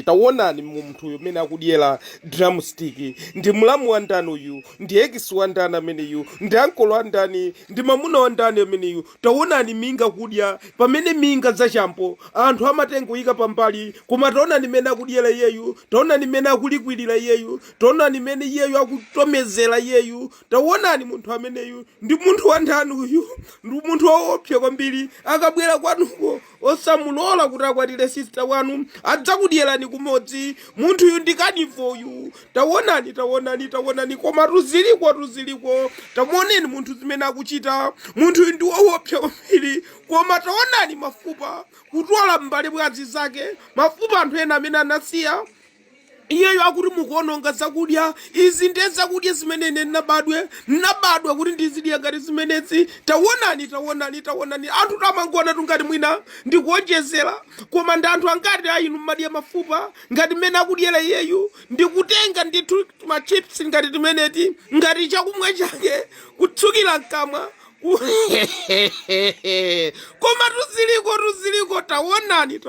taonani munthu umene akudyera drumstick ndi mlamu wa ndani uyu, ndi ekisi wa ndani ameneyu, ndi ankolo wa ndani, ndi mamuna wa ndani ameneyu. Taonani minga kudya, pamene minga zachampo anthu amatenga uyika pambali, koma taonani mene akudyera iyeyu, taonani mene akulikwirira iyeyu, taonani mene iyeyu akutomezera iyeyu. Taonani munthu ameneyu ndi munthu wa ndani uyu, ndi munthu woopsa kwambiri. Akabwera kwanuko osamulola kuti akwatire sister wanu, adzakudyerani kumodzi. Munthu uyu ndi kanivoyu. Taonani koma tuziliko. Tamuoneni munthu zimene akuchita. Munthu uyu ndi woopsa kwambiri, koma taonani mafupa kutwala m'mbale bwadzi zake, mafupa anthu ena amene anasiya. Iyeyo akuti mukuononga zakudya. Izi ndi zakudya zimene ine ndinabadwa kuti ndizidya ngati zimenezi. Taonani anthu tamangona tungati mwina ndikuonjezera, koma ndi anthu angati ayinu mmadya mafupa ngati mmene akudyera iyeyu, ndikutenga ndithu machips ngati timeneti, ngati chakumwa chake kutsukira mkamwa. Koma tuziliko taonani.